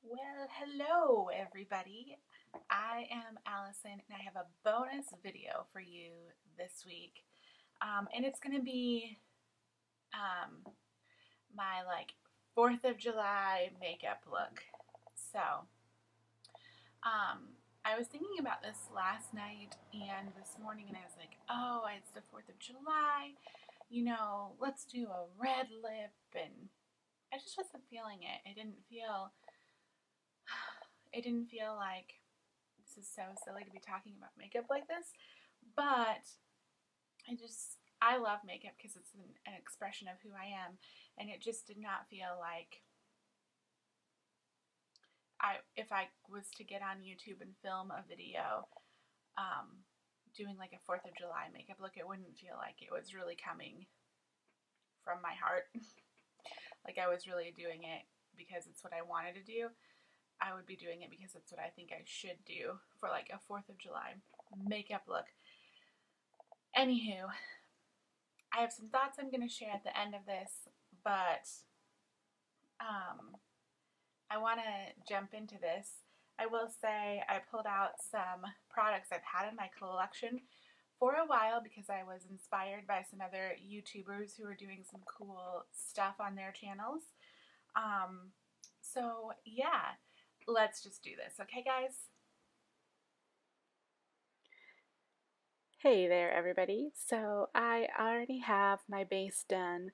Well, hello everybody. I am Allison and I have a bonus video for you this week. And it's going to be um, my 4th of July makeup look. So, I was thinking about this last night and this morning and I was like, oh, it's the 4th of July. Let's do a red lip. And I just wasn't feeling it. It didn't feel like this is so silly to be talking about makeup like this, but I love makeup because it's an expression of who I am, and it just did not feel like if I was to get on YouTube and film a video doing like a 4th of July makeup look, it wouldn't feel like it was really coming from my heart. Like I was really doing it because it's what I wanted to do. I would be doing it because it's what I think I should do for like a 4th of July makeup look. Anywho, I have some thoughts I'm going to share at the end of this, but I want to jump into this. I will say I pulled out some products I've had in my collection for a while because I was inspired by some other YouTubers who are doing some cool stuff on their channels. So yeah, let's just do this, okay guys? Hey there everybody. So I already have my base done,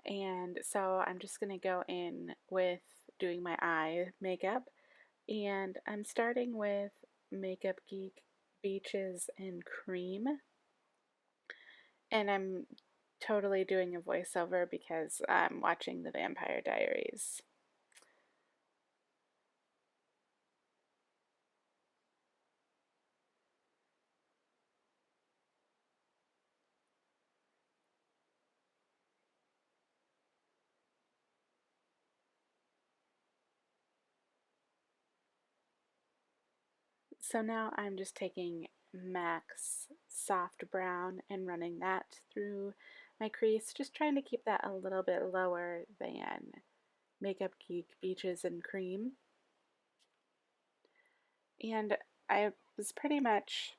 and so I'm just going to go in with doing my eye makeup, and I'm starting with Makeupgeek Beaches and Cream, and I'm totally doing a voiceover because I'm watching The Vampire Diaries. So now I'm just taking MAC's Soft Brown and running that through my crease, just trying to keep that a little bit lower than Makeupgeek Beaches and Cream. And I was pretty much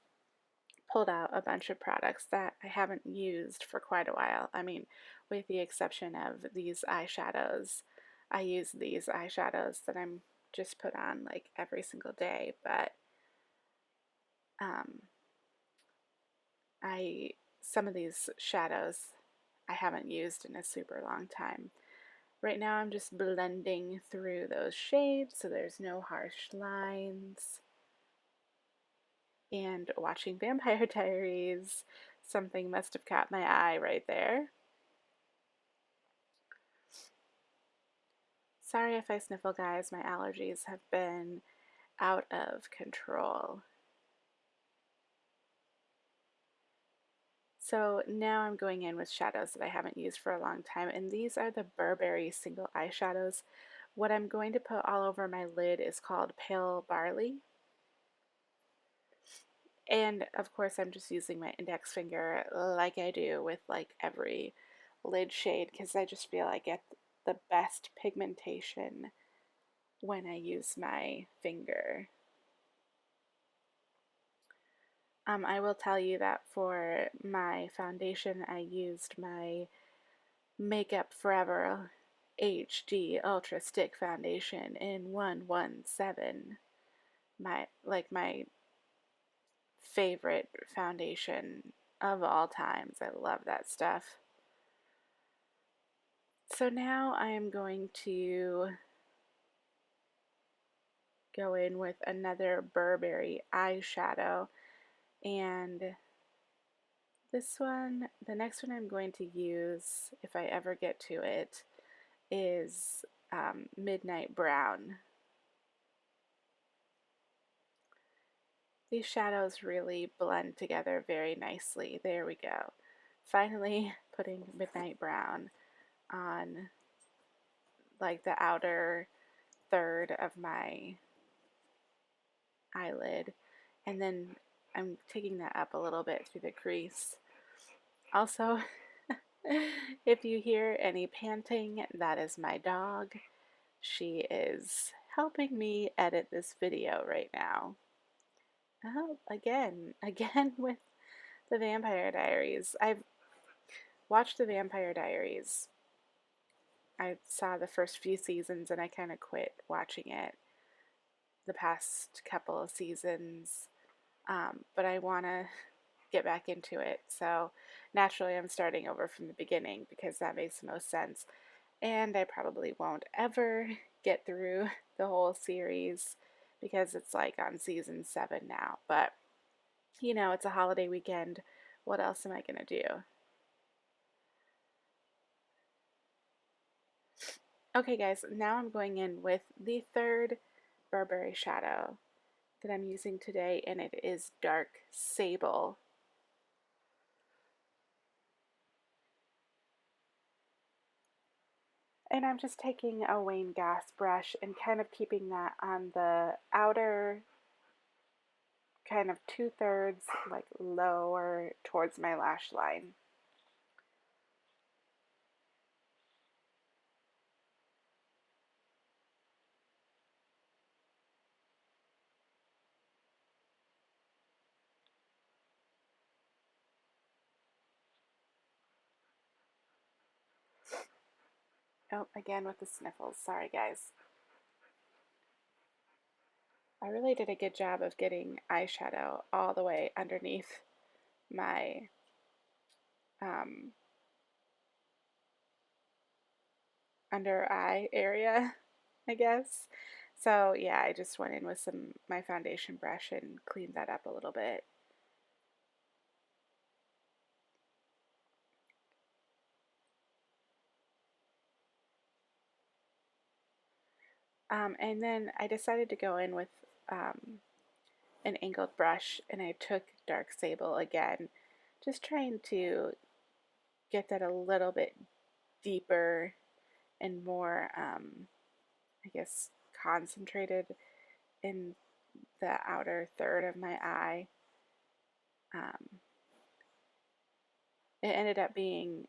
pulled out a bunch of products that I haven't used for quite a while. I mean, with the exception of these eyeshadows. I use these eyeshadows that I'm just put on like every single day, but um, some of these shadows I haven't used in a super long time. Right now I'm just blending through those shades so there's no harsh lines. And watching Vampire Diaries, something must have caught my eye right there. Sorry if I sniffle, guys. My allergies have been out of control. So now I'm going in with shadows that I haven't used for a long time, and these are the Burberry single eyeshadows. What I'm going to put all over my lid is called Pale Barley. And of course I'm just using my index finger like I do with like every lid shade because I just feel I get the best pigmentation when I use my finger. I will tell you that for my foundation I used my Makeupforever HD Ultra Stick Foundation in 117. My favorite foundation of all times. I love that stuff. So now I am going to go in with another Burberry eyeshadow, and the next one I'm going to use, if I ever get to it, is Midnight Brown. These shadows really blend together very nicely. There we go. Finally putting Midnight Brown on like the outer third of my eyelid, and then I'm taking that up a little bit through the crease. Also, if you hear any panting, that is my dog. She is helping me edit this video right now. Oh, again with the Vampire Diaries. I've watched the Vampire Diaries. I saw the first few seasons and I kind of quit watching it the past couple of seasons. But I want to get back into it. So naturally, I'm starting over from the beginning because that makes the most sense. And I probably won't ever get through the whole series because it's like on season 7 now. But, you know, it's a holiday weekend. What else am I going to do? Okay, guys, now I'm going in with the third Burberry shadow that I'm using today, and it is Dark Sable. And I'm just taking a Wayne Gas brush and kind of keeping that on the outer kind of 2/3, like lower towards my lash line. Oh, again with the sniffles. Sorry, guys. I really did a good job of getting eyeshadow all the way underneath my under eye area, I guess. So yeah, I just went in with my foundation brush and cleaned that up a little bit. And then I decided to go in with an angled brush, and I took Dark Sable again, just trying to get that a little bit deeper and more, I guess, concentrated in the outer third of my eye. It ended up being,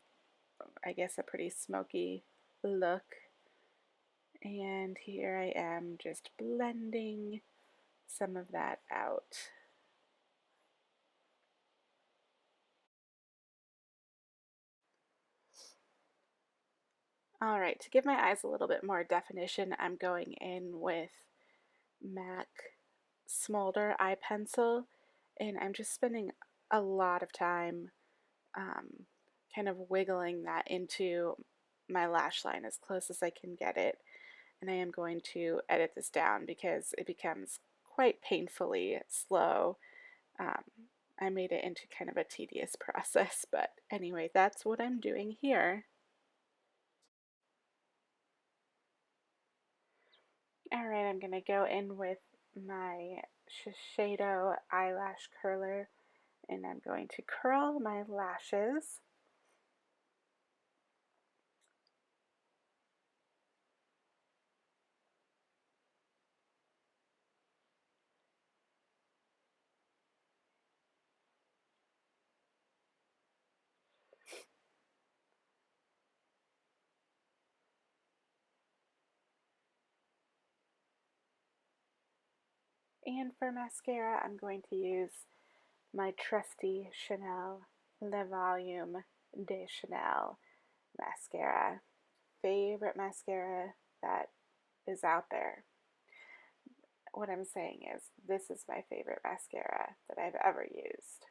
I guess, a pretty smoky look. And here I am just blending some of that out. Alright, to give my eyes a little bit more definition, I'm going in with MAC Smolder eye pencil, and I'm just spending a lot of time kind of wiggling that into my lash line as close as I can get it. And I am going to edit this down because it becomes quite painfully slow. I made it into kind of a tedious process, but anyway, that's what I'm doing here. Alright, I'm going to go in with my Shiseido eyelash curler, and I'm going to curl my lashes. And for mascara, I'm going to use my trusty Chanel Le Volume de Chanel mascara. Favorite mascara that is out there. What I'm saying is, this is my favorite mascara that I've ever used.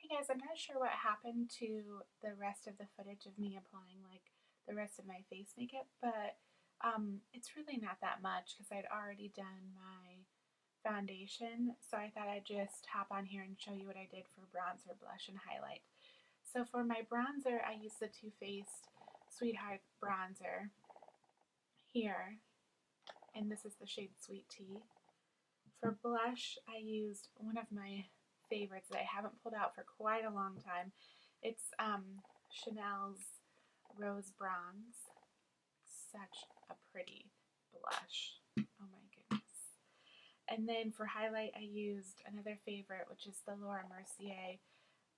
Hey guys, I'm not sure what happened to the rest of the footage of me applying like the rest of my face makeup, but it's really not that much because I'd already done my foundation, so I thought I'd just hop on here and show you what I did for bronzer, blush, and highlight. So for my bronzer, I used the Too Faced Sweetheart bronzer here, and this is the shade Sweet Tea. For blush, I used one of my favorites that I haven't pulled out for quite a long time. It's Chanel's Rose Bronze. Such a pretty blush. And then for highlight, I used another favorite, which is the Laura Mercier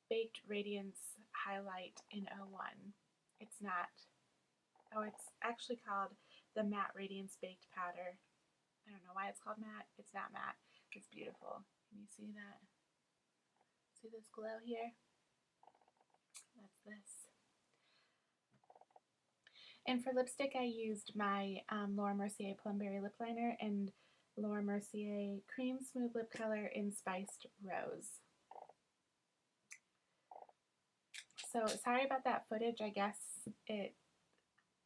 Baked Radiance Highlight in 01. It's not, oh, it's actually called the Matte Radiance Baked Powder. I don't know why it's called matte. It's not matte. It's beautiful. Can you see that? See this glow here? That's this. And for lipstick, I used my Laura Mercier Plumberry lip liner and Laura Mercier Cream Smooth Lip Color in Spiced Rose. So sorry about that footage. I guess it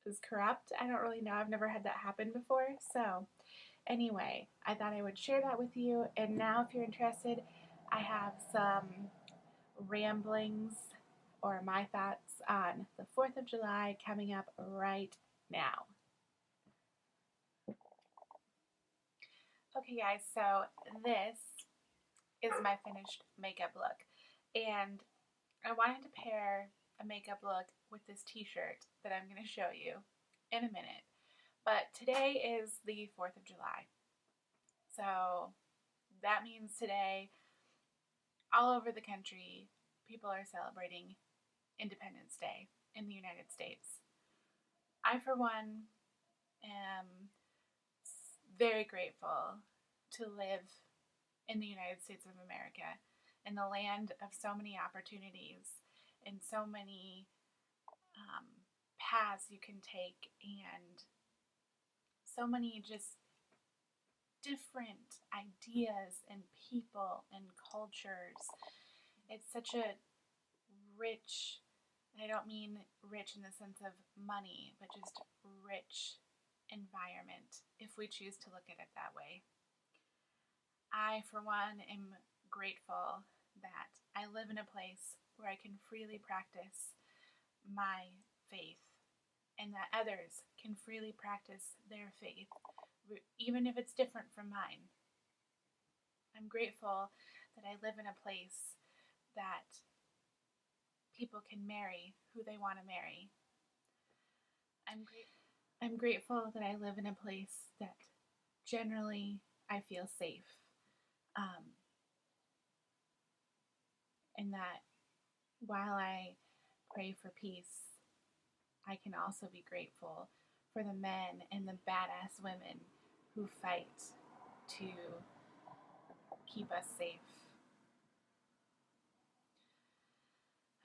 is corrupt. I don't really know. I've never had that happen before. So anyway, I thought I would share that with you. And now if you're interested, I have some ramblings or my thoughts on the 4th of July coming up right now. Okay guys, so this is my finished makeup look. And I wanted to pair a makeup look with this t-shirt that I'm going to show you in a minute. But today is the 4th of July. So that means today, all over the country, people are celebrating Independence Day in the United States. I, for one, am very grateful to live in the United States of America, in the land of so many opportunities and so many paths you can take, and so many just different ideas and people and cultures. It's such a rich, and I don't mean rich in the sense of money, but just rich environment, if we choose to look at it that way. I, for one, am grateful that I live in a place where I can freely practice my faith, and that others can freely practice their faith, even if it's different from mine. I'm grateful that I live in a place that people can marry who they want to marry. I'm grateful that I live in a place that generally I feel safe. And that while I pray for peace, I can also be grateful for the men and the badass women who fight to keep us safe.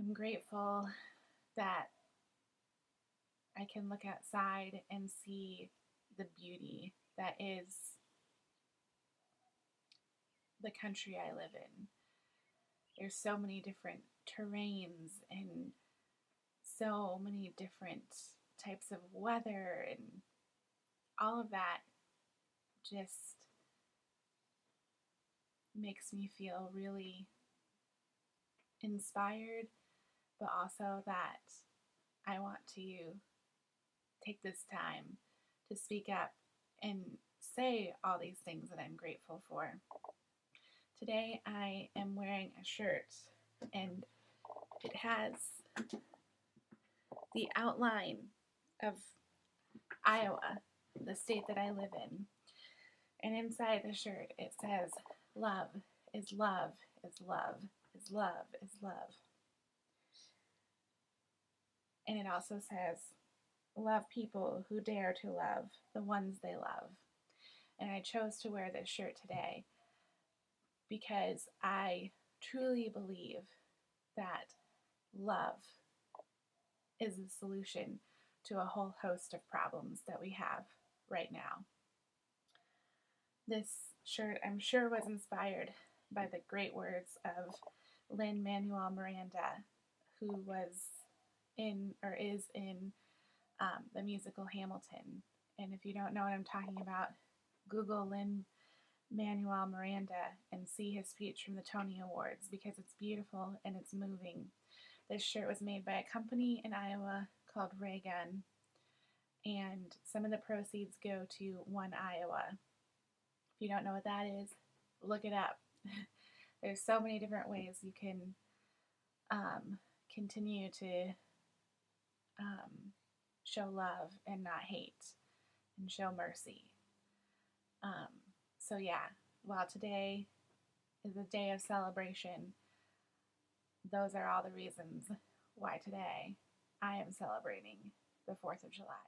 I'm grateful that I can look outside and see the beauty that is the country I live in. There's so many different terrains and so many different types of weather, and all of that just makes me feel really inspired, but also that I want to take this time to speak up and say all these things that I'm grateful for. Today I am wearing a shirt, and it has the outline of Iowa, the state that I live in. And inside the shirt it says, "Love is love is love is love is love." And it also says, "Love people who dare to love the ones they love." And I chose to wear this shirt today because I truly believe that love is the solution to a whole host of problems that we have right now. This shirt, I'm sure, was inspired by the great words of Lin-Manuel Miranda, who was in, or is in, the musical Hamilton. And if you don't know what I'm talking about, Google Lin-Manuel Miranda and see his speech from the Tony Awards, because it's beautiful and it's moving. This shirt was made by a company in Iowa called Ray Gun, and some of the proceeds go to One Iowa. If you don't know what that is, look it up. There's so many different ways you can continue to show love and not hate, and show mercy. So yeah, while today is a day of celebration, those are all the reasons why today I am celebrating the 4th of July.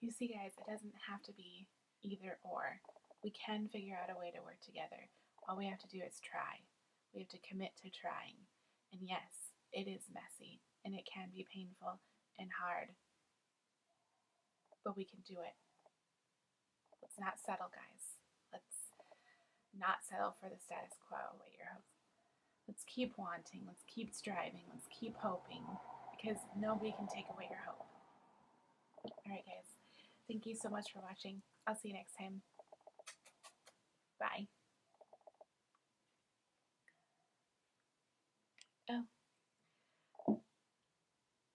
You see, guys, it doesn't have to be either or. We can figure out a way to work together. All we have to do is try. We have to commit to trying. And yes, it is messy, and it can be painful and hard, but we can do it. Let's not settle, guys. Let's not settle for the status quo. Let's keep wanting. Let's keep striving. Let's keep hoping, because nobody can take away your hope. Alright, guys. Thank you so much for watching. I'll see you next time. Bye. Oh,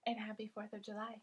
and happy 4th of July.